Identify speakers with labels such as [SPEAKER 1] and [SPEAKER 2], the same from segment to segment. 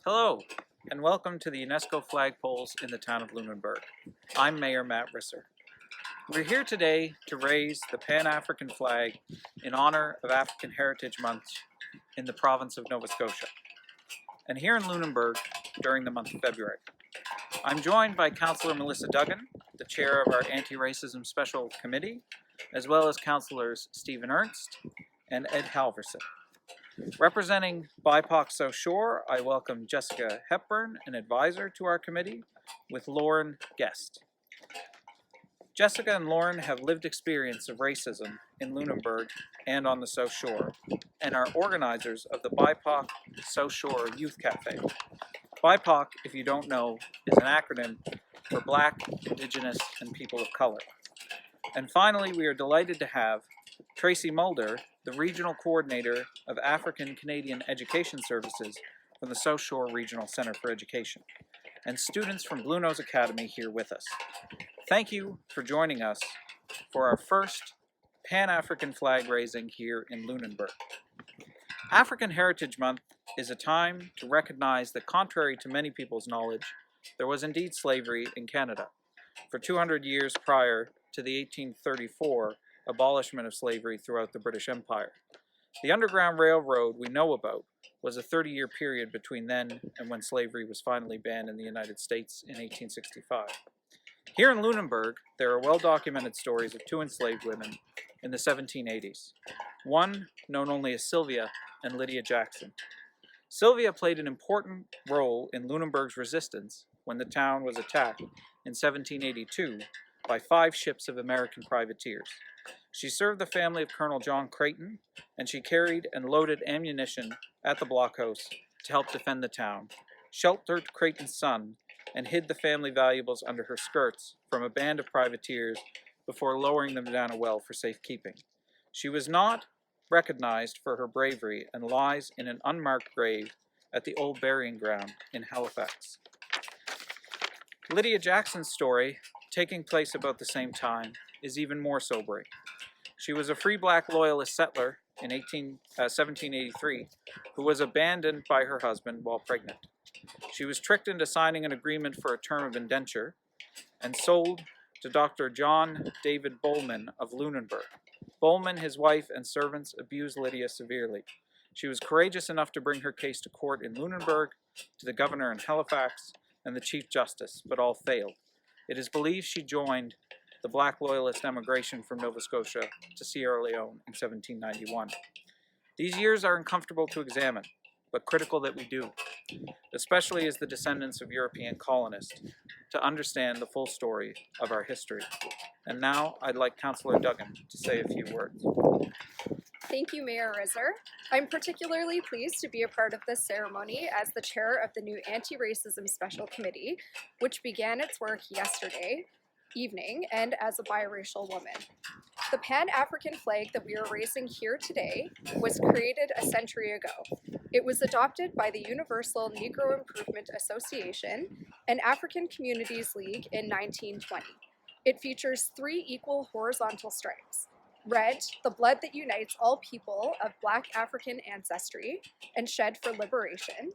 [SPEAKER 1] Hello, and welcome to the UNESCO flagpoles in the town of Lunenburg. I'm Mayor Matt Risser. We're here today to raise the Pan-African flag in honor of African Heritage Month in the Province of Nova Scotia, and here in Lunenburg during the month of February. I'm joined by Councillor Melissa Duggan, the chair of our Anti-Racism Special Committee, as well as Councillors Stephen Ernst and Ed Halverson. Representing BIPOC South Shore, I welcome Jessika Hepburn, an advisor to our committee, with Lauryn Guest. Jessika and Lauryn have lived experience of racism in Lunenburg and on the South Shore, and are organizers of the BIPOC South Shore Youth Café. BIPOC, if you don't know, is an acronym for Black, Indigenous, and People of Color. And finally, we are delighted to have Tracey Mulder, the Regional Coordinator of African Canadian Education Services from the South Shore Regional Centre for Education, and students from Bluenose Academy here with us. Thank you for joining us for our first Pan-African flag raising here in Lunenburg. African Heritage Month is a time to recognize that, contrary to many people's knowledge, there was indeed slavery in Canada for 200 years prior to the 1834 abolishment of slavery throughout the British Empire. The Underground Railroad we know about was a 30-year period between then and when slavery was finally banned in the United States in 1865. Here in Lunenburg, there are well-documented stories of two enslaved women in the 1780s. One known only as Sylvia and Lydia Jackson. Sylvia played an important role in Lunenburg's resistance when the town was attacked in 1782 by 5 ships of American privateers. She served the family of Colonel John Creighton, and she carried and loaded ammunition at the blockhouse to help defend the town, sheltered Creighton's son, and hid the family valuables under her skirts from a band of privateers before lowering them down a well for safekeeping. She was not recognized for her bravery and lies in an unmarked grave at the old burying ground in Halifax. Lydia Jackson's story, taking place about the same time, is even more sobering. She was a free black loyalist settler in 1783 who was abandoned by her husband while pregnant. She was tricked into signing an agreement for a term of indenture and sold to Dr. John David Bowman of Lunenburg. Bowman, his wife, and servants abused Lydia severely. She was courageous enough to bring her case to court in Lunenburg, to the governor in Halifax, and the Chief Justice, but all failed. It is believed she joined the Black Loyalist emigration from Nova Scotia to Sierra Leone in 1791. These years are uncomfortable to examine, but critical that we do, especially as the descendants of European colonists, to understand the full story of our history. And now I'd like Councillor Duggan to say a few words.
[SPEAKER 2] Thank you, Mayor Risser. I'm particularly pleased to be a part of this ceremony as the chair of the new Anti-Racism Special Committee, which began its work yesterday evening, and as a biracial woman. The Pan-African flag that we are raising here today was created a century ago. It was adopted by the Universal Negro Improvement Association and African Communities League in 1920. It features 3 equal horizontal stripes: red, the blood that unites all people of Black African ancestry and shed for liberation;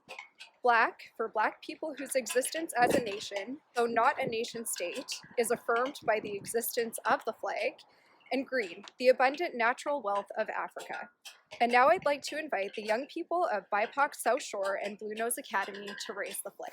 [SPEAKER 2] black, for Black people whose existence as a nation, though not a nation state, is affirmed by the existence of the flag; and green, the abundant natural wealth of Africa. And now I'd like to invite the young people of BIPOC South Shore and Bluenose Academy to raise the flag.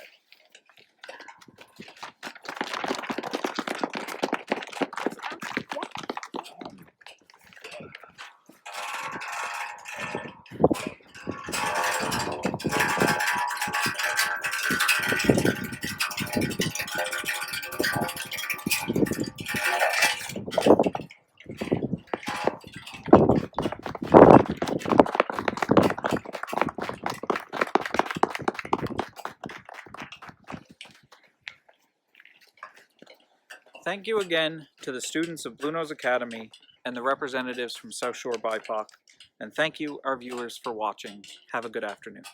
[SPEAKER 1] Thank you again to the students of Bluenose Academy and the representatives from South Shore BIPOC, and thank you, our viewers, for watching. Have a good afternoon.